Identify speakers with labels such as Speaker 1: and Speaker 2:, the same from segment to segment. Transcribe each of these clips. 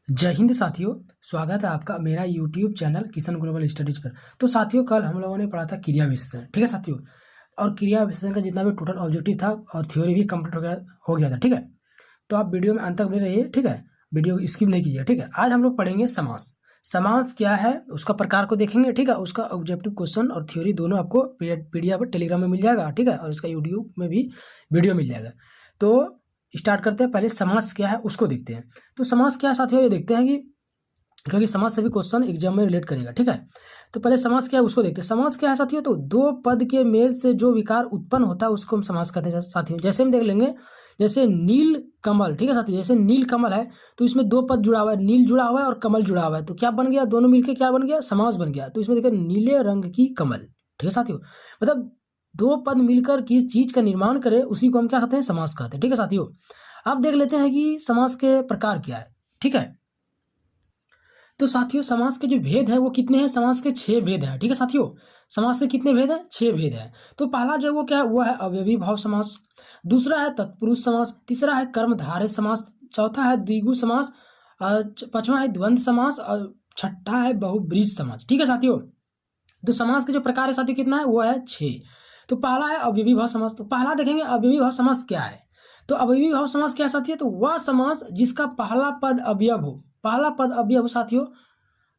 Speaker 1: जय हिंद साथियों। स्वागत है आपका मेरा YouTube channel Kishan global studies पर। तो साथियों, कल हम लोगों ने पढ़ा था क्रिया विशेषण, ठीक है साथियों। और क्रिया विशेषण का जितना भी टोटल ऑब्जेक्टिव था और थ्योरी भी कंप्लीट हो गया था, ठीक है। तो आप वीडियो में अंत तक बने रहिए, ठीक है। वीडियो को स्किप नहीं कीजिए, ठीक है। आज हम लोग पढ़ेंगे समास। समास क्या है उसका प्रकार को देखेंगे, ठीक है। उसका ऑब्जेक्टिव क्वेश्चन और थ्योरी दोनों आपको पीडीएफ पर टेलीग्राम में मिल जाएगा, ठीक है। और इसका यूट्यूब में भी वीडियो मिल जाएगा। तो स्टार्ट करते हैं। पहले समास क्या है उसको देखते हैं। तो समास क्या है साथियों, ये देखते हैं कि क्योंकि समास से भी क्वेश्चन एग्जाम में रिलेट करेगा, ठीक है। तो पहले समास क्या है उसको देखते हैं। समास क्या है साथियों, तो दो पद के मेल से जो विकार उत्पन्न होता है उसको हम समास कहते हैं साथियों। जैसे हम देख लेंगे, जैसे नील कमल, ठीक है साथियों। जैसे नील कमल है तो इसमें दो पद जुड़ा हुआ है, नील जुड़ा हुआ है और कमल जुड़ा हुआ है। तो क्या बन गया, दोनों मिलकर क्या बन गया, समास बन गया। तो इसमें देखिए नीले रंग की कमल, ठीक है साथियों। मतलब दो पद मिलकर किस चीज का निर्माण करे उसी को हम क्या कहते हैं, समास कहते हैं, ठीक है साथियों। अब देख लेते हैं कि समास के प्रकार क्या है, ठीक है। तो साथियों, समास के जो भेद है वो कितने हैं, समास के 6 भेद हैं, ठीक है साथियों। समास के कितने भेद हैं, 6 भेद हैं। तो पहला जो वो क्या है, वो है अवयवी भाव समास। दूसरा है तत्पुरुष समास। तीसरा है कर्मधारय समास। चौथा है द्विगु समास। पांचवा है द्वंद्व समास। और छठा है बहुब्रीहि समास, ठीक है साथियों। तो समास के जो प्रकार है साथियों कितना है, वो है 6। तो पहला है अवयवी भाव समास। तो पहला देखेंगे अवयवी भाव समास क्या है। तो अवयवी भाव समास क्या है साथियों, तो वह समास जिसका पहला पद अवयव हो। पहला पद अवयव हो साथियों।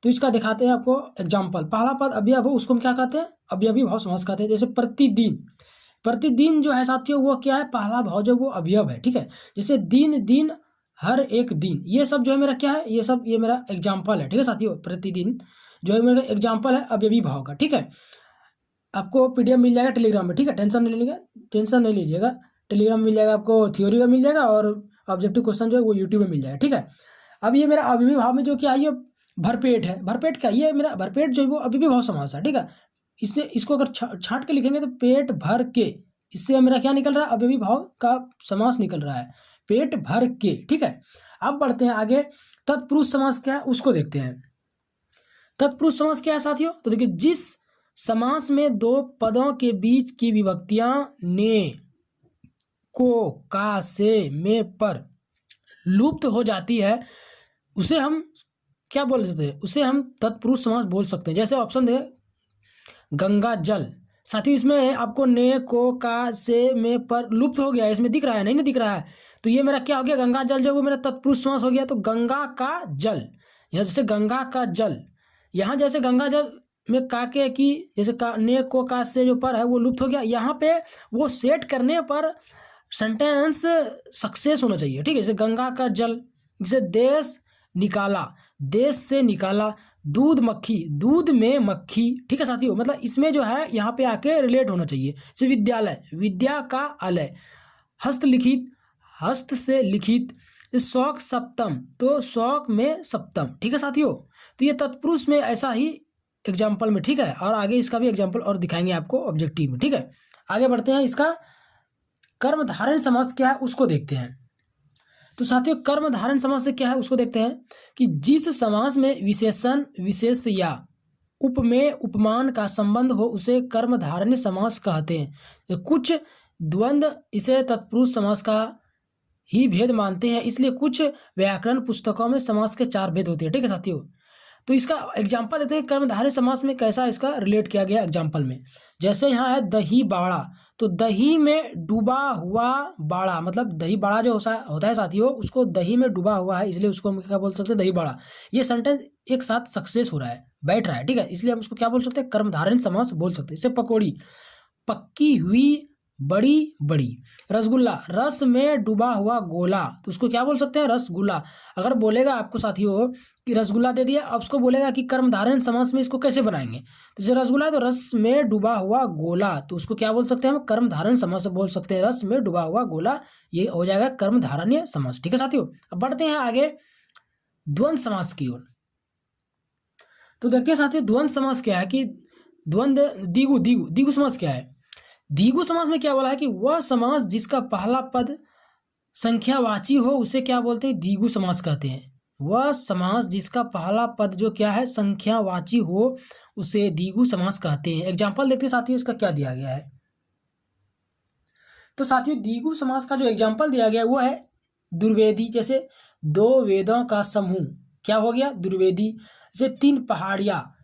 Speaker 1: तो इसका दिखाते हैं आपको एग्जाम्पल। पहला पद अवयव हो उसको हम क्या कहते हैं, अवयवी भाव समास कहते हैं। जैसे प्रतिदिन, प्रतिदिन जो है साथियों वो क्या है, पहला भाव जो वो अवयव है, ठीक है। जैसे दिन दिन, हर एक दिन, ये सब जो है मेरा क्या है, ये सब ये मेरा एग्जाम्पल है, ठीक है साथियों। प्रतिदिन जो है मेरा एग्जाम्पल है अवयवी भाव का, ठीक है। आपको पीडीएफ मिल जाएगा टेलीग्राम में, ठीक है। टेंशन नहीं लीजिएगा। टेलीग्राम मिल जाएगा आपको, थ्योरी का मिल जाएगा और ऑब्जेक्टिव क्वेश्चन जो है वो यूट्यूब में मिल जाएगा, ठीक है। अब ये मेरा अवयवी भाव में जो क्या है, ये भरपेट है। भरपेट क्या, ये मेरा भरपेट जो है वो अवयवी भाव समास है, ठीक है। इससे इसको अगर छांट के लिखेंगे तो पेट भर के, इससे मेरा क्या निकल रहा है, अवयवी भाव का समास निकल रहा है, पेट भर के, ठीक है। अब बढ़ते हैं आगे। तत्पुरुष समास क्या है उसको देखते हैं। तत्पुरुष समास क्या है साथियों, तो देखिए जिस समास में दो पदों के बीच की विभक्तियां ने, को, का, से, में पर लुप्त हो जाती है उसे हम क्या बोल सकते हैं, उसे हम तत्पुरुष समास बोल सकते हैं। जैसे ऑप्शन दे, गंगा जल। साथियों इसमें आपको ने, को, का, से, में पर लुप्त हो गया है, इसमें दिख रहा है, नहीं ना दिख रहा है। तो ये मेरा क्या हो गया, गंगा जल जो वो मेरा तत्पुरुष समास हो गया। तो गंगा का जल, यहाँ जैसे गंगा का जल, यहाँ जैसे गंगा जल में का के की, जैसे का ने, को, का, से जो पर है वो लुप्त हो गया। यहाँ पे वो सेट करने पर सेंटेंस सक्सेस होना चाहिए, ठीक है। जैसे गंगा का जल, जैसे देश निकाला, देश से निकाला। दूध मक्खी, दूध में मक्खी, ठीक है साथियों। मतलब इसमें जो है यहाँ पे आके रिलेट होना चाहिए। जैसे विद्यालय, विद्या का अलय। हस्तलिखित, हस्त से लिखित। शौक सप्तम, तो शौक में सप्तम, ठीक है साथियों। तो ये तत्पुरुष में ऐसा ही एग्जाम्पल में, ठीक है। और आगे इसका भी एग्जाम्पल और दिखाएंगे आपको ऑब्जेक्टिव में, ठीक है। आगे बढ़ते हैं। इसका कर्म धारण समास क्या है उसको देखते हैं। तो साथियों कर्म धारण समास से क्या है उसको देखते हैं कि जिस समास में विशेषण, विशेष या उपमेय, उपमान का संबंध हो उसे कर्म धारण समास कहते हैं। तो कुछ द्वंद्व इसे तत्पुरुष समास का ही भेद मानते हैं, इसलिए कुछ व्याकरण पुस्तकों में समास के 4 भेद होते हैं, ठीक है साथियों। तो इसका एग्जाम्पल देते हैं कर्मधारय समास में कैसा इसका रिलेट किया गया एग्जाम्पल में। जैसे यहाँ है दही बाड़ा, तो दही में डूबा हुआ बाड़ा, मतलब दही बाड़ा जो होता है साथियों, उसको दही में डूबा हुआ है, इसलिए उसको हम क्या बोल सकते हैं, दही बाड़ा। ये सेंटेंस एक साथ सक्सेस हो रहा है, बैठ रहा है, ठीक है। इसलिए हम उसको क्या बोल सकते हैं, कर्मधारय समास बोल सकते हैं। इससे पकौड़ी, पक्की हुई बड़ी बड़ी। रसगुल्ला, रस में डूबा हुआ गोला, तो उसको क्या बोल सकते हैं, रसगुल्ला। अगर बोलेगा आपको साथियों कि रसगुल्ला दे दिया, अब उसको बोलेगा कि कर्मधारय समास में इसको कैसे बनाएंगे। तो जैसे रसगुल्ला है तो रस में डूबा हुआ गोला, तो उसको क्या बोल सकते हैं हम, कर्मधारय समास बोल सकते हैं, रस में डूबा हुआ गोला। ये हो जाएगा कर्मधारय समास, ठीक है साथियों। अब बढ़ते हैं आगे द्वंद्व समास की ओर। तो देखते हैं साथियों द्वंद्व समास क्या है कि द्वंद्व, द्विगु द्विगु द्विगु समास क्या है। द्विगु समास में क्या बोला है कि वह समास जिसका पहला पद संख्यावाची हो उसे क्या बोलते हैं, द्विगु समास कहते हैं। वह समास जिसका पहला पद जो क्या है, संख्यावाची हो उसे द्विगु समास कहते हैं। एग्जाम्पल देखते हैं साथियों इसका क्या दिया गया है। तो साथियों द्विगु समास का जो एग्जाम्पल दिया गया है वो है दुर्वेदी। जैसे दो वेदों का समूह, क्या हो गया? द्विवेदी। जैसे तीन पहाड़ियाँ,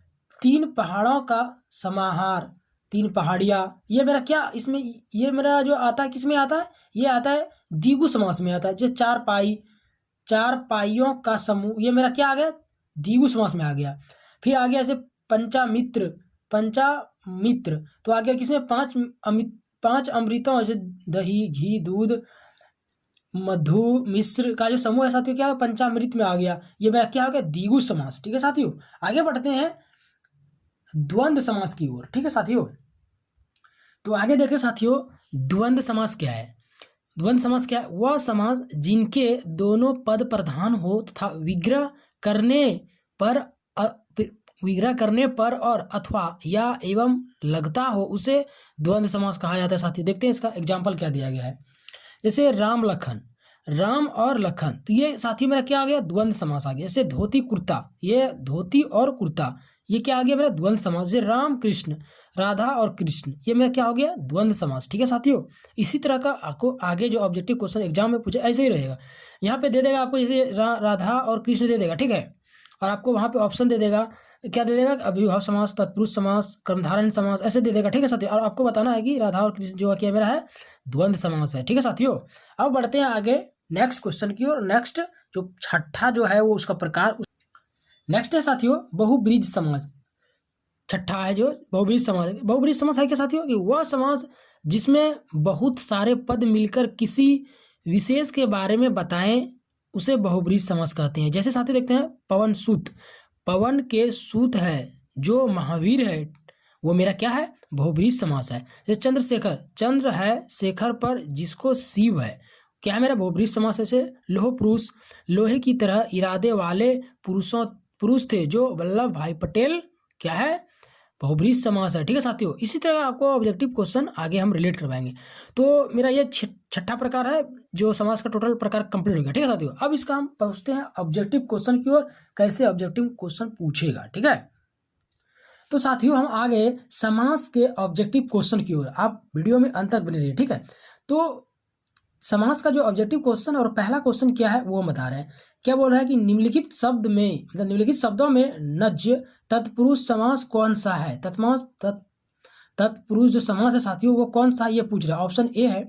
Speaker 1: तीन पहाड़ों का समाहार, तीन पहाड़ियाँ, ये मेरा क्या इसमें, ये मेरा जो आता है किस में आता है? ये आता है द्विगु समास में आता है। जैसे चार पाई, चार पाइयों का समूह, ये मेरा क्या आ गया? द्विगु समास में आ गया। फिर आ गया ऐसे पंचामित्र, पंचामित्र तो आ गया किसमें? पांच अमृतों, जैसे दही, घी, दूध, मधु, मिश्र का जो समूह है साथियों, क्या है? पंचामृत में आ गया। ये मेरा क्या हो गया? द्विगु समास। ठीक है साथियों, आगे बढ़ते हैं द्वंद्व समास की ओर। ठीक है साथियों, तो आगे देखें साथियों, द्वंद्व समास क्या है? द्वंद्व समास क्या है? वह समास जिनके दोनों पद प्रधान हो तथा विग्रह करने पर विग्रह करने पर और अथवा या एवं लगता हो उसे द्वंद्व समास कहा जाता है। साथियों देखते हैं इसका एग्जाम्पल क्या दिया गया है। जैसे राम लखन, राम और लखन, तो ये साथियों मेरा क्या आ गया? द्वंद्व समास आ गया। जैसे धोती कुर्ता, ये धोती और कुर्ता, ये क्या आ गया मेरा? द्वंद्व समास। जैसे राम कृष्ण, राधा और कृष्ण, ये मेरा क्या हो गया? द्वंद्व समास। ठीक है साथियों, इसी तरह का आपको आगे जो ऑब्जेक्टिव क्वेश्चन एग्जाम में पूछे ऐसे ही रहेगा। यहाँ पे दे देगा आपको, जैसे राधा और कृष्ण दे देगा, ठीक है, और आपको वहाँ पे ऑप्शन दे देगा, क्या दे देगा? अव्ययभाव समास, तत्पुरुष समास, कर्मधारय समास, ऐसे दे देगा। ठीक है साथियों, और आपको बताना है कि राधा और कृष्ण जो क्या मेरा है? द्वंद्व समास है। ठीक है साथियों, अब बढ़ते हैं आगे नेक्स्ट क्वेश्चन की ओर। नेक्स्ट जो छठा जो है वो उसका प्रकार, नेक्स्ट है साथियों बहुब्रीज समास। छठा है जो बहुब्रीज समास। बहुब्रीज समास है क्या साथियों? कि वह समास जिसमें बहुत सारे पद मिलकर किसी विशेष के बारे में बताएं उसे बहुब्रीज समास कहते हैं। जैसे साथियों देखते हैं पवन सूत, पवन के सूत है जो महावीर है, वो मेरा क्या है? बहुब्रीज समास है। जैसे चंद्रशेखर, चंद्र है शेखर पर जिसको शिव है, क्या है मेरा? बहुब्रीज समास है। जैसे लोह पुरुष, लोहे की तरह इरादे वाले पुरुष थे जो वल्लभ भाई पटेल, क्या है? बहुब्रीज समास है। ठीक है साथियों, इसी तरह आपको ऑब्जेक्टिव क्वेश्चन आगे हम रिलेट करवाएंगे। तो मेरा ये छठा प्रकार है जो समास का टोटल प्रकार कंप्लीट हो गया। ठीक है साथियों, अब इसका हम पहुंचते हैं ऑब्जेक्टिव क्वेश्चन की ओर, कैसे ऑब्जेक्टिव क्वेश्चन पूछेगा। ठीक है, तो साथियों हम आ गए समास के ऑब्जेक्टिव क्वेश्चन की ओर, आप वीडियो में अंत तक बने रहिए। ठीक है, तो समास का जो ऑब्जेक्टिव क्वेश्चन और पहला क्वेश्चन क्या है वो हम बता रहे हैं। क्या बोल रहा है कि निम्नलिखित शब्द में, मतलब निम्नलिखित शब्दों में नज्य तत्पुरुष समास कौन सा है? तत्पुरुष जो समास है साथियों वो कौन सा है ये पूछ रहा है। ऑप्शन ए है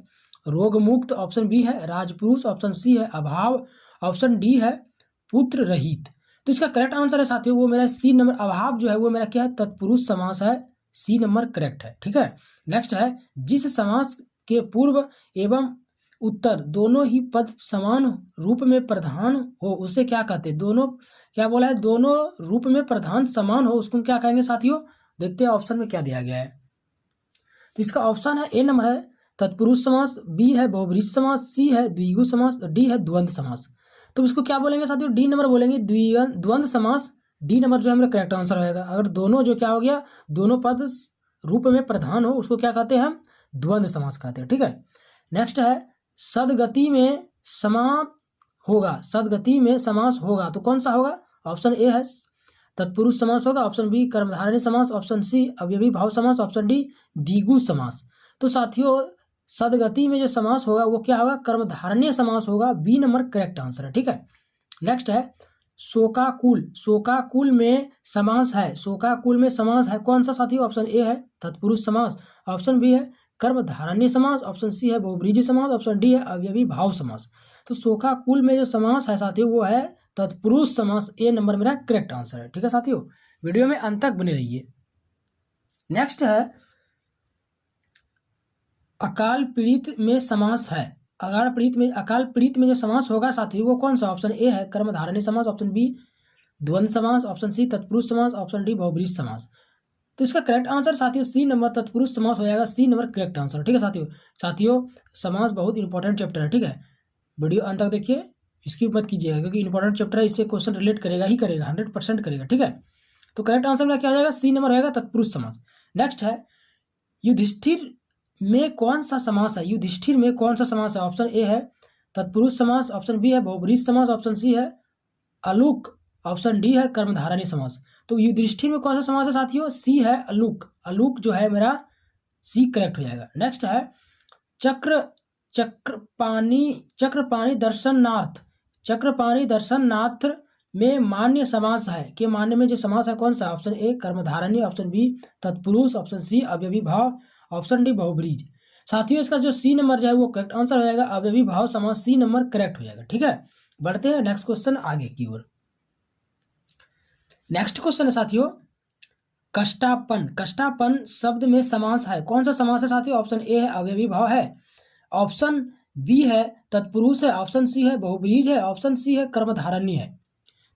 Speaker 1: रोगमुक्त, ऑप्शन बी है राजपुरुष, ऑप्शन सी है अभाव, ऑप्शन डी है पुत्र रहित। तो इसका करेक्ट आंसर है साथियों वो मेरा सी नंबर, अभाव जो है वो मेरा क्या है? तत्पुरुष समास है। सी नंबर करेक्ट है। ठीक है, नेक्स्ट है जिस समास के पूर्व एवं उत्तर दोनों ही पद समान रूप में प्रधान हो उसे क्या कहते हैं? दोनों, क्या बोला है? दोनों रूप में प्रधान समान हो उसको क्या कहेंगे साथियों? देखते हैं ऑप्शन में क्या दिया गया है। तो इसका ऑप्शन है ए नंबर है तत्पुरुष समास, बी है बहुब्रीज समास, सी है द्विगु समास, डी है द्वंद्व समास। तो इसको क्या बोलेंगे साथियों? डी नंबर बोलेंगे, द्वंद्व समास। डी नंबर जो है मेरा करेक्ट आंसर होगा। अगर दोनों जो क्या हो गया, दोनों पद रूप में प्रधान हो उसको क्या कहते हैं? हम द्वंद्व समास कहते हैं। ठीक है, नेक्स्ट है सदगति में समास होगा, सदगति में समास होगा तो कौन सा होगा? ऑप्शन ए है तत्पुरुष समास होगा, ऑप्शन बी कर्मधारय समास, ऑप्शन सी अव्ययी भाव समास, ऑप्शन डी द्विगु समास। तो साथियों सदगति में जो समास होगा वो क्या होगा? कर्मधारय समास होगा। बी नंबर करेक्ट आंसर है। ठीक है, नेक्स्ट है शोकाकुल, शोकाकुल में समास है, शोकाकुल में समास है कौन सा साथियों? ऑप्शन ए है तत्पुरुष समास, ऑप्शन बी है कर्मधारय समास, ऑप्शन सी है बहुब्रीजी समास, ऑप्शन डी है अव्ययी भाव समास। तो शोकाकुल में जो समास है साथियों वो है तत्पुरुष समास। ए नंबर मेरा करेक्ट आंसर है। ठीक है साथियों, वीडियो में अंत तक बने रहिए। नेक्स्ट है अकाल पीड़ित में समास है, अकाल पीड़ित में जो समास होगा साथियों वो कौन सा? ऑप्शन ए है कर्मधारय समास, ऑप्शन बी द्वंद्व समास, ऑप्शन सी तत्पुरुष समास, ऑप्शन डी बहुब्रीज समास। तो इसका करेक्ट आंसर साथियों सी नंबर तत्पुरुष समास हो जाएगा। C number correct answer. ठीक है साथियों समास बहुत इंपॉर्टेंट चैप्टर है। ठीक है, वीडियो अंत तक देखिए, इसकी मत कीजिएगा क्योंकि इंपॉर्टेंट चैप्टर है, इससे क्वेश्चन रिलेट करेगा ही करेगा, 100% करेगा। ठीक है, तो करेक्ट आंसर में क्या हो जाएगा? सी नंबर रहेगा तत्पुरुष समास। नेक्स्ट है युधिष्ठिर में कौन सा समास है? युधिष्ठिर में कौन सा समास है? ऑप्शन ए है तत्पुरुष समास, ऑप्शन बी है बहुब्रीज समास, ऑप्शन सी है अलूक, ऑप्शन डी है कर्मधारय समास। तो युधिष्ठिर में कौन सा समास है साथियों? सी है अलूक, अलूक जो है मेरा सी करेक्ट हो जाएगा। नेक्स्ट है चक्रपाणी दर्शनार्थ, चक्रपाणी दर्शनार्थ में मान्य समास है, के मान्य में जो समास है कौन सा? ऑप्शन ए कर्मधारणी, ऑप्शन बी तत्पुरुष, ऑप्शन सी अवयवी भाव, ऑप्शन डी बहुब्रीज। साथियों इसका जो सी नंबर जो है वो करेक्ट आंसर हो जाएगा, अवयवी भाव समास सी नंबर करेक्ट हो जाएगा। ठीक है, बढ़ते हैं नेक्स्ट क्वेश्चन आगे की ओर। नेक्स्ट क्वेश्चन है साथियों कष्टापन। कष्टापन शब्द में समास है, कौन सा समास है साथियों? ऑप्शन ए है अवयवी भाव है, ऑप्शन बी है तत्पुरुष है, ऑप्शन सी है बहुब्रीज है, ऑप्शन सी है कर्मधारण्य है।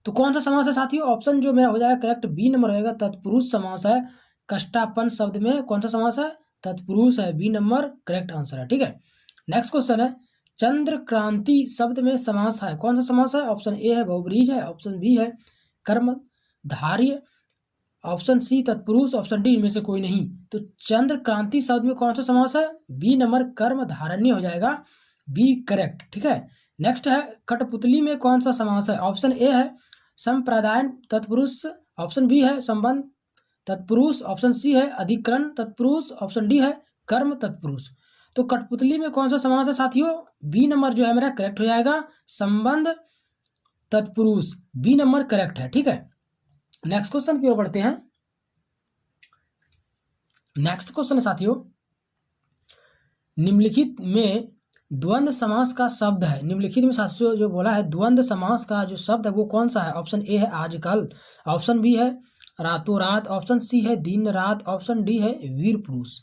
Speaker 1: तो कौन सा समास है साथियों? ऑप्शन जो मेरा हो जाएगा करेक्ट बी नंबर होगा, तत्पुरुष समास है। कष्टापन शब्द में कौन सा समास है? तत्पुरुष है, बी नंबर करेक्ट आंसर है। ठीक है, नेक्स्ट क्वेश्चन है चंद्र क्रांति शब्द में समास है, कौन सा समास है? ऑप्शन ए है बहुब्रीज है, ऑप्शन बी है कर्मधार्य, ऑप्शन सी तत्पुरुष, ऑप्शन डी इनमें से कोई नहीं। तो चंद्र क्रांति शब्द में कौन सा समास है? बी नंबर कर्मधारण्य हो जाएगा, बी करेक्ट। ठीक है, नेक्स्ट है कठपुतली में कौन सा समास है? ऑप्शन ए है संप्रदाय तत्पुरुष, ऑप्शन बी है संबंध तत्पुरुष, ऑप्शन सी है अधिकरण तत्पुरुष, ऑप्शन डी है कर्म तत्पुरुष। तो कठपुतली में कौन सा समास है साथियों? बी नंबर जो है मेरा करेक्ट हो जाएगा, संबंध तत्पुरुष, बी नंबर करेक्ट है। ठीक है, नेक्स्ट क्वेश्चन की ओर बढ़ते हैं। नेक्स्ट क्वेश्चन है साथियों निम्नलिखित में द्वंद्व समास का शब्द है, निम्नलिखित में साथियों जो बोला है द्वंद्व समास का जो शब्द है वो कौन सा है? ऑप्शन ए है आजकल, ऑप्शन बी है रातों रात, ऑप्शन सी है दिन रात, ऑप्शन डी है वीर पुरुष।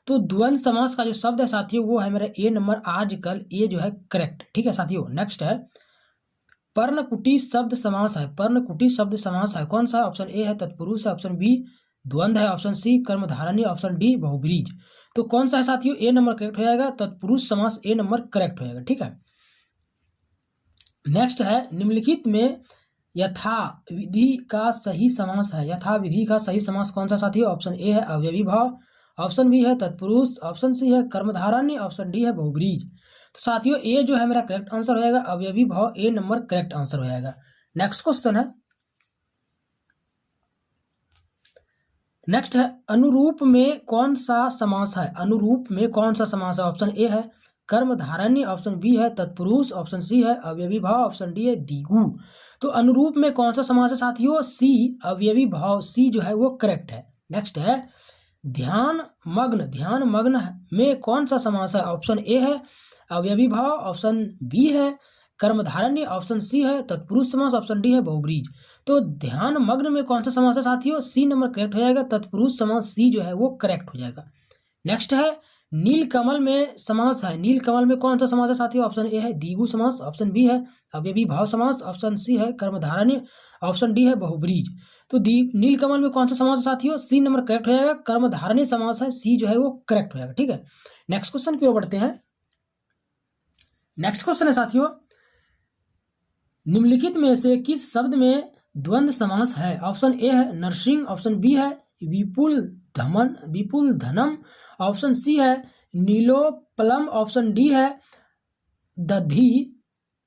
Speaker 1: तो द्वंद्व समास का जो शब्द है साथियों वो है मेरा ए नंबर आजकल, ये जो है करेक्ट। ठीक है साथियों, नेक्स्ट है पर्णकुटी शब्द समास है, पर्णकुटी शब्द समास है, कौन सा है? ऑप्शन ए है तत्पुरुष है, ऑप्शन बी द्वंद्व है, ऑप्शन सी कर्मधारण्य, ऑप्शन डी बहुब्रीज। तो कौन सा है साथियों? ए नंबर करेक्ट हो जाएगा, तत्पुरुष समास ए नंबर करेक्ट हो जाएगा। ठीक है, नेक्स्ट है निम्नलिखित में यथा विधि का सही समास है, यथा विधि का सही समास कौन सा साथियों? ऑप्शन ए है अवयवी भाव, ऑप्शन बी है तत्पुरुष, ऑप्शन सी है कर्मधारण्य, ऑप्शन डी है बहुब्रीज। तो साथियों ए जो है मेरा करेक्ट आंसर हो जाएगा, अवयवी भाव ए नंबर करेक्ट आंसर हो जाएगा। नेक्स्ट क्वेश्चन है नेक्स्ट है अनुरूप में कौन सा समास है, अनुरूप में कौन सा समास है? ऑप्शन ए है कर्मधारण्य, ऑप्शन बी है तत्पुरुष, ऑप्शन सी है अवयवी भाव, ऑप्शन डी है द्विगु। तो अनुरूप में कौन सा समास है साथियों? सी अवयवी भाव, सी जो है वो करेक्ट है। नेक्स्ट है ध्यान मग्न, ध्यान मग्न में कौन सा समास है? ऑप्शन ए है अवयवी भाव, ऑप्शन बी है कर्मधारण्य, ऑप्शन सी है तत्पुरुष समास, ऑप्शन डी है बहुब्रीज। तो ध्यान मग्न में कौन सा समास है साथियों? सी नंबर करेक्ट हो जाएगा, तत्पुरुष समास सी जो है वो करेक्ट हो जाएगा। नेक्स्ट है नीलकमल में समास है, नीलकमल में कौन सा समास है साथियों? ऑप्शन ए है द्विगु समास, ऑप्शन बी है अवयवी भाव समास, ऑप्शन सी है कर्मधारण्य, ऑप्शन डी है बहुब्रीज। तो नीलकमल में कौन सा समास है साथियों? सी नंबर करेक्ट हो जाएगा, कर्मधारण्य समास है, सी जो है वो करेक्ट हो जाएगा। ठीक है, नेक्स्ट क्वेश्चन की ओर बढ़ते हैं। नेक्स्ट क्वेश्चन है साथियों निम्नलिखित में से किस शब्द में द्वंद्व समास है? ऑप्शन ए है नरसिंह, ऑप्शन बी है विपुल धनम, ऑप्शन सी है नीलोपलम, ऑप्शन डी है दधि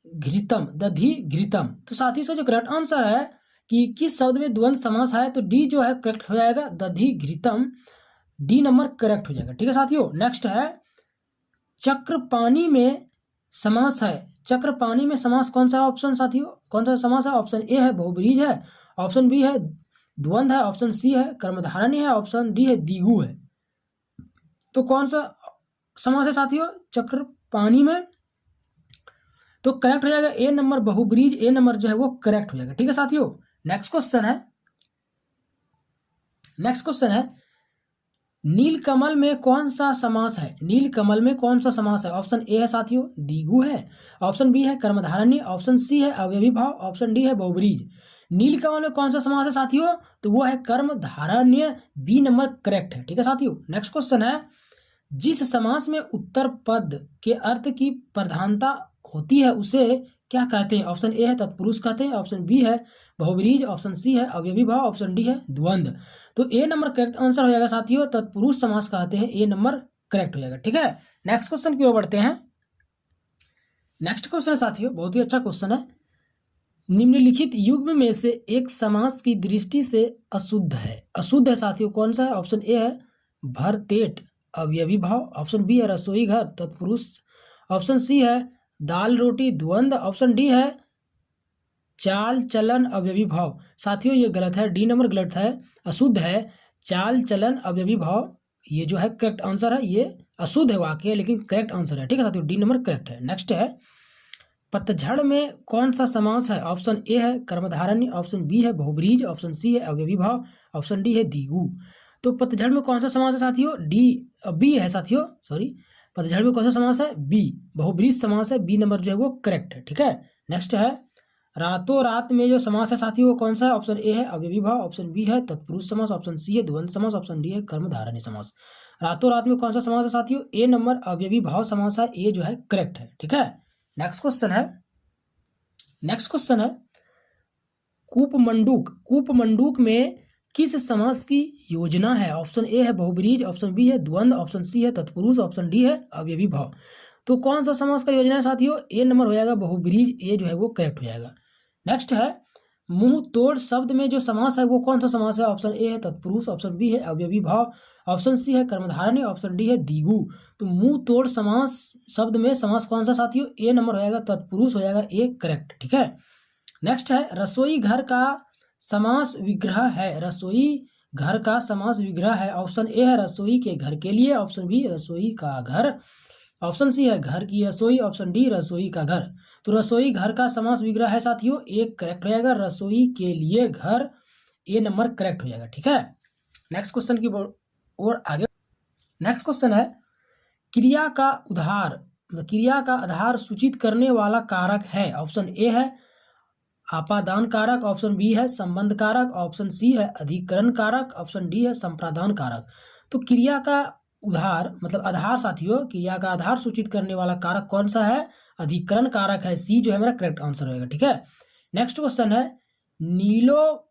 Speaker 1: घृतम, दधि घृतम। तो साथ ही से जो करेक्ट आंसर है कि किस शब्द में द्वंद्व समास है, तो डी जो है करेक्ट हो जाएगा, दधि घृतम, डी नंबर करेक्ट हो जाएगा। ठीक है साथियों, नेक्स्ट है चक्रपाणी में समास है, चक्रपाणी में समास कौन सा ऑप्शन साथियों? कौन सा समास है? ऑप्शन ए है बहुब्रीज है, ऑप्शन बी है द्वंद्व है, ऑप्शन सी है कर्मधारण्य है, ऑप्शन डी है द्विगु है। तो कौन सा समास है साथियों चक्रपाणी में? तो करेक्ट हो जाएगा ए नंबर बहुब्रीज, ए नंबर जो है वो करेक्ट हो जाएगा। ठीक है साथियों, नेक्स्ट क्वेश्चन है नीलकमल में कौन सा समास है? नीलकमल में कौन सा समास है? ऑप्शन ए है साथियों द्विगु है, ऑप्शन बी है कर्मधारण्य, ऑप्शन सी है अवयवी भाव, ऑप्शन डी है बहुब्रीज। नीलकमल में कौन सा समास है साथियों? तो वो है कर्मधारण्य, बी नंबर करेक्ट है। ठीक है साथियों, नेक्स्ट क्वेश्चन है जिस समास में उत्तर पद के अर्थ की प्रधानता होती है उसे क्या कहते हैं? ऑप्शन ए है तत्पुरुष कहते हैं, ऑप्शन बी है बहुब्रीज, ऑप्शन सी है अवयवी भाव, ऑप्शन डी है द्वंद्व। तो ए नंबर करेक्ट आंसर हो जाएगा साथियों, तत्पुरुष समास कहते हैं, ए नंबर करेक्ट हो जाएगा। ठीक है, नेक्स्ट क्वेश्चन की ओर बढ़ते हैं। नेक्स्ट क्वेश्चन है साथियों बहुत ही अच्छा क्वेश्चन है, निम्नलिखित युग्म में से एक समास की दृष्टि से अशुद्ध है, अशुद्ध है साथियों कौन सा है? ऑप्शन ए है भरतेट अवयवी भाव, ऑप्शन बी है रसोई घर तत्पुरुष, ऑप्शन सी है दाल रोटी द्वंद्व, ऑप्शन डी है चाल चलन अवयवी भाव। साथियों ये गलत है, डी नंबर गलत है, अशुद्ध है। चाल चलन अवयवी भाव ये जो है करेक्ट आंसर है, ये अशुद्ध है वाक्य लेकिन करेक्ट आंसर है। ठीक है साथियों, डी नंबर करेक्ट है। नेक्स्ट है पतझड़ में कौन सा समास है? ऑप्शन ए है कर्मधारण्य, ऑप्शन बी है बहुब्रीज, ऑप्शन सी है अवयवी भाव, ऑप्शन डी है द्विगु। तो पतझड़ में कौन सा समास है साथियों? बी है साथियों, सॉरी, पतझड़ में कौन सा समास है? बी, बहुब्रीज समास है। बी नंबर जो है वो करेक्ट है। ठीक है। नेक्स्ट है रातों रात में जो समास है साथियों वो कौन सा है? ऑप्शन ए है अवयवी भाव, ऑप्शन बी है तत्पुरुष समास, ऑप्शन सी है द्वंद्व समास, ऑप्शन डी है कर्मधारय समास। रातों रात में कौन सा समास है साथियों? ए नंबर अवयवी भाव समास है, ए जो है करेक्ट है। ठीक है। नेक्स्ट क्वेश्चन है कूपमंडूक में किस समास की योजना है? ऑप्शन ए है बहुब्रीज, ऑप्शन बी है द्वंद्व, ऑप्शन सी है तत्पुरुष, ऑप्शन डी है अवयवी भाव। तो कौन सा समास का योजना है साथियों? ए नंबर हो जाएगा बहुब्रीज, ए जो है वो करेक्ट हो जाएगा। नेक्स्ट है मुंह तोड़ शब्द में जो समास है वो कौन सा समास है? ऑप्शन ए है तत्पुरुष, ऑप्शन बी है अवयवी भाव, ऑप्शन सी है कर्मधारय, ऑप्शन डी है द्विगु। तो मुंह तोड़ समास शब्द में समास कौन सा साथियों? ए नंबर हो जाएगा तत्पुरुष हो जाएगा, ए करेक्ट। ठीक है। नेक्स्ट है रसोई घर का समास विग्रह है। रसोई घर का समास विग्रह है। ऑप्शन ए है रसोई के घर के लिए, ऑप्शन बी रसोई का घर, ऑप्शन सी है घर की रसोई, ऑप्शन डी रसोई का घर। तो रसोई घर का समास विग्रह है साथियों, एक करेक्ट हो जाएगा। रसोई के लिए घर, ए नंबर करेक्ट हो जाएगा। ठीक है। नेक्स्ट क्वेश्चन की और आगे नेक्स्ट क्वेश्चन है क्रिया का आधार सूचित करने वाला कारक है। ऑप्शन ए है आपादान कारक, ऑप्शन बी है संबंध कारक, ऑप्शन सी है अधिकरण कारक, ऑप्शन डी है संप्रादान कारक। तो क्रिया का उधार मतलब आधार साथियों, क्रिया का आधार सूचित करने वाला कारक कौन सा है? अधिकरण कारक है, सी जो है मेरा करेक्ट आंसर होगा। ठीक है। नेक्स्ट क्वेश्चन है नीलो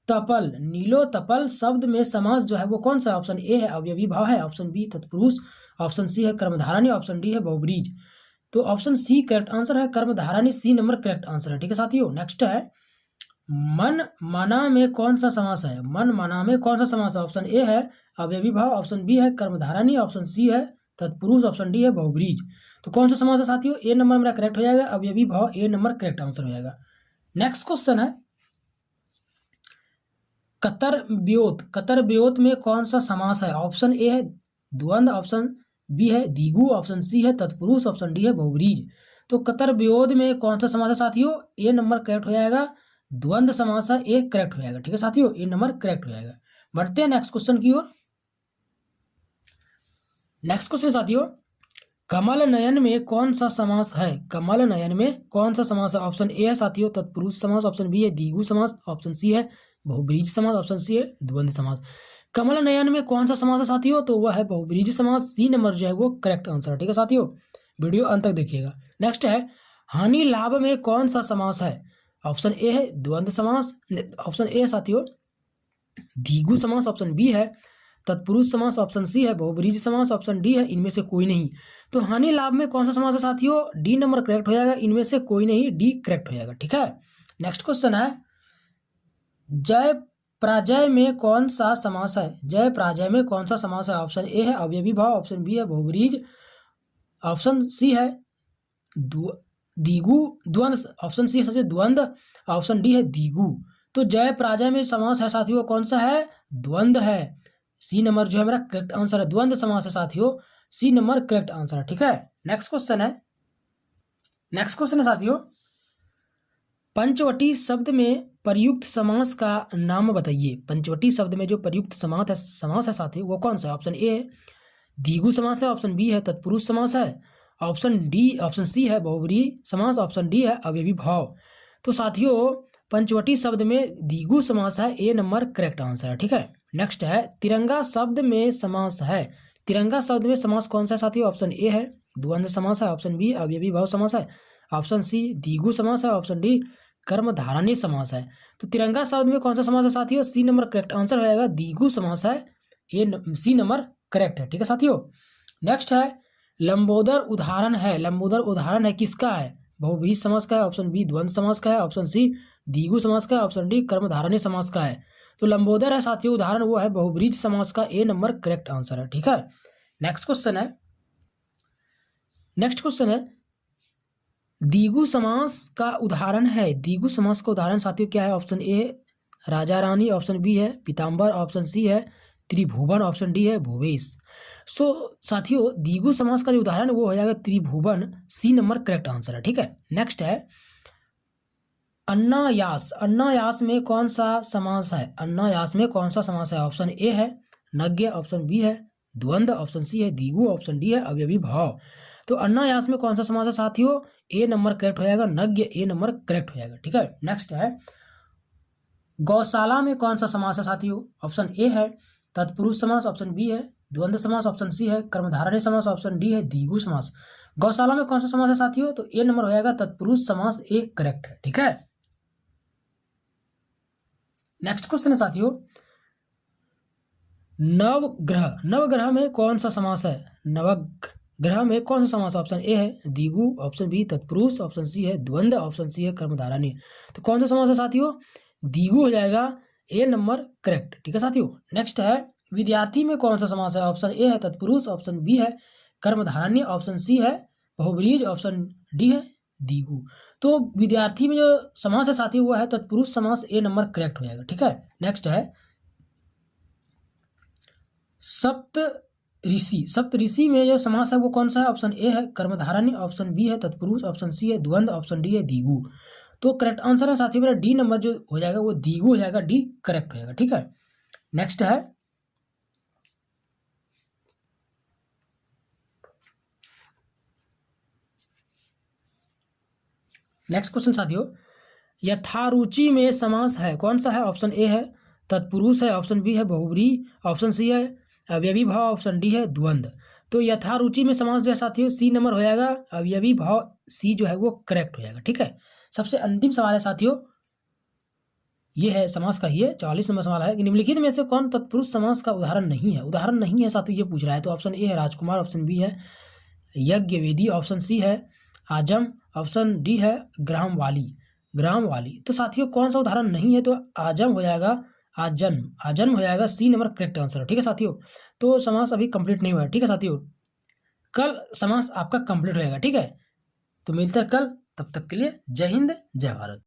Speaker 1: तपल शब्द में समास जो है वो कौन सा है? ऑप्शन ए है अवयवी भाव है, ऑप्शन बी तत्पुरुष, ऑप्शन सी है कर्मधारय, ऑप्शन डी है बहुब्रीज। तो ऑप्शन सी करेक्ट आंसर है, कर्मधारय, सी नंबर करेक्ट आंसर है। ठीक है साथियों। नेक्स्ट है मन मना में कौन सा समास है? मन मना में कौन सा समास है? ऑप्शन ए है अवयवी भाव, ऑप्शन बी है कर्मधारय, ऑप्शन सी है तत्पुरुष, ऑप्शन डी है बहुब्रीज। तो कौन सा समास है साथियों? ए नंबर मेरा करेक्ट हो जाएगा, अवयवी भाव, ए नंबर करेक्ट आंसर हो जाएगा। नेक्स्ट क्वेश्चन है कतर ब्योत में कौन सा समास है? ऑप्शन ए है द्वंद्व, ऑप्शन बी है द्विगु, ऑप्शन सी है तत्पुरुष, ऑप्शन डी है बहुब्रीज। तो कतर ब्योत में कौन सा समास है साथियों? ए नंबर करेक्ट हो जाएगा, द्वंद्व समास है, ए करेक्ट हो जाएगा। ठीक है साथियों, ए नंबर करेक्ट हो जाएगा। बढ़ते हैं नेक्स्ट क्वेश्चन की ओर। नेक्स्ट क्वेश्चन साथियों कमल नयन में कौन सा समास है? कमल नयन में कौन सा समास है? ऑप्शन ए है साथियों तत्पुरुष समास, ऑप्शन बी है द्विगु समास, ऑप्शन सी है बहुब्रीज समास, ऑप्शन सी है द्वंद्व समास। कमल नयन में कौन सा समास है साथियों? तो वह है बहुब्रीज समास, सी नंबर जो है वो करेक्ट आंसर है। ठीक है साथियों, वीडियो अंत तक देखिएगा। नेक्स्ट है हानि लाभ में कौन सा समास है? ऑप्शन ए है द्वंद्व समास, ऑप्शन ए है साथियों द्विगु समास, ऑप्शन बी है तत्पुरुष समास, ऑप्शन सी है बहुब्रीज समास, ऑप्शन डी है इनमें से कोई नहीं। तो हानि लाभ में कौन सा समास है साथियों? डी नंबर करेक्ट हो जाएगा, इनमें से कोई नहीं, डी करेक्ट हो जाएगा। ठीक है। नेक्स्ट क्वेश्चन है जय पराजय में कौन सा समास है? जय पराजय में कौन सा समास है? ऑप्शन ए है अवयवी भाव, ऑप्शन बी है बहुब्रीज, ऑप्शन सी है द्विगु द्वंद्व, ऑप्शन सी है द्वंद्व, ऑप्शन डी है द्विगु। तो जय पराजय में समास है साथियों कौन सा है? द्वंद्व है, सी नंबर जो है मेरा करेक्ट आंसर है, द्वंद्व समास है साथियों, सी नंबर करेक्ट आंसर है। ठीक है। नेक्स्ट क्वेश्चन है साथियों पंचवटी शब्द में प्रयुक्त समास का नाम बताइए। पंचवटी शब्द में जो प्रयुक्त समास है साथियों वो कौन सा है? ऑप्शन ए है द्विगु समास है, ऑप्शन बी है तत्पुरुष समास है, ऑप्शन सी है बहुब्रीज समास, ऑप्शन डी है अवयवी भाव। तो साथियों पंचवटी शब्द में द्विगु समास है, ए नंबर करेक्ट आंसर है। ठीक है। नेक्स्ट है तिरंगा शब्द में समास है। तिरंगा शब्द में समास कौन सा है साथियों? ऑप्शन ए है द्वंद्व समास है, ऑप्शन बी अवयवी भाव समास है, ऑप्शन सी द्विगु समास है, ऑप्शन डी कर्मधारय समास है। तो तिरंगा शब्द में कौन सा समास है साथियों? सी नंबर करेक्ट आंसर हो जाएगा, द्विगु समास है, सी नंबर करेक्ट है। ठीक है साथियों। नेक्स्ट है लंबोदर उदाहरण है। लंबोदर उदाहरण है किसका है? बहुब्रीज समास का है, ऑप्शन बी द्वंद्व समास का है, ऑप्शन सी द्विगु समास का है, ऑप्शन डी कर्मधारय समास का है। तो लंबोदर है साथियों उदाहरण वो है बहुब्रीज समास का, ए नंबर करेक्ट आंसर है। ठीक है। नेक्स्ट क्वेश्चन है द्विगु समास का उदाहरण है, द्विगु समास का उदाहरण साथियों क्या है? ऑप्शन ए राजा रानी, ऑप्शन बी है पीताम्बर, ऑप्शन सी है त्रिभुवन, ऑप्शन डी है भूवेश। सो साथियों द्विगु समास का जो उदाहरण है वो हो जाएगा त्रिभुवन, सी नंबर करेक्ट आंसर है। ठीक है, नेक्स्ट है अन्नायास। अन्नायास में कौन सा समास है? अन्नायास में कौन सा समास है? ऑप्शन ए है नग्य, ऑप्शन बी है द्वंद्व, ऑप्शन सी है द्विगु, ऑप्शन डी है अवयवी भाव। तो अन्नायास में कौन सा समास है साथियों? ए नंबर करेक्ट हो जाएगा, नग्य ए नंबर करेक्ट हो जाएगा। ठीक है, नेक्स्ट है गौशाला में कौन सा समास है साथियों? ऑप्शन ए है तत्पुरुष समास, ऑप्शन बी है द्वंद्व समास, ऑप्शन सी है कर्मधारय समास, ऑप्शन डी है द्विगु समास। गौशाला में कौन सा समास है साथियों? तो ए नंबर हो जाएगा तत्पुरुष समास, ए करेक्ट है। ठीक है, नेक्स्ट क्वेश्चन है साथियों नवग्रह। नवग्रह में कौन सा समास है? नवग्रह में कौन सा समास? ऑप्शन ए है द्विगु, ऑप्शन बी तत्पुरुष, ऑप्शन सी है द्वंद्व, ऑप्शन सी है कर्मधारय। तो कौन सा समास है साथियों? द्विगु हो जाएगा, ए नंबर करेक्ट। ठीक है साथियों, नेक्स्ट है विद्यार्थी में कौन सा समास है? ऑप्शन ए है तत्पुरुष, ऑप्शन बी है कर्मधारय, ऑप्शन सी है बहुब्रीज, ऑप्शन डी है द्विगु। तो विद्यार्थी में जो समास है साथियों वो है तत्पुरुष समास, ए नंबर करेक्ट हो जाएगा। ठीक है, नेक्स्ट है सप्त ऋषि। सप्त ऋषि में जो समास है वो कौन सा है? ऑप्शन ए है कर्मधारय, ऑप्शन बी है तत्पुरुष, ऑप्शन सी है द्वंद्व, ऑप्शन डी है द्विगु। तो करेक्ट आंसर है साथियों मेरा डी नंबर जो हो जाएगा वो द्विगु हो जाएगा, डी करेक्ट हो जाएगा। ठीक है, नेक्स्ट है नेक्स्ट क्वेश्चन साथियों यथारुचि में समास है कौन सा है? ऑप्शन ए है तत्पुरुष है, ऑप्शन बी है बहुब्री, ऑप्शन सी है अवयवी भाव, ऑप्शन डी है द्वंद्व। तो यथारुचि में समास जो है साथियों सी नंबर हो जाएगा, अवयवी भाव सी जो है वो करेक्ट हो जाएगा। ठीक है, सबसे अंतिम सवाल है साथियों ये है समास का, ये 44 नंबर सवाल है कि निम्नलिखित में से कौन तत्पुरुष समास का उदाहरण नहीं है? उदाहरण नहीं है साथियों ये पूछ रहा है। तो ऑप्शन ए है राजकुमार, ऑप्शन बी है यज्ञवेदी, ऑप्शन सी है आजम, ऑप्शन डी है ग्रामवाली। ग्रामवाली तो साथियों कौन सा उदाहरण नहीं है? तो आजम हो जाएगा, आजन्म, आजन्म हो जाएगा, सी नंबर करेक्ट आंसर। ठीक है साथियों, तो समास अभी कंप्लीट नहीं हुआ है। ठीक है साथियों, कल समास आपका कंप्लीट हो जाएगा। ठीक है, तो मिलते हैं कल, तब तक के लिए जय हिंद जय भारत।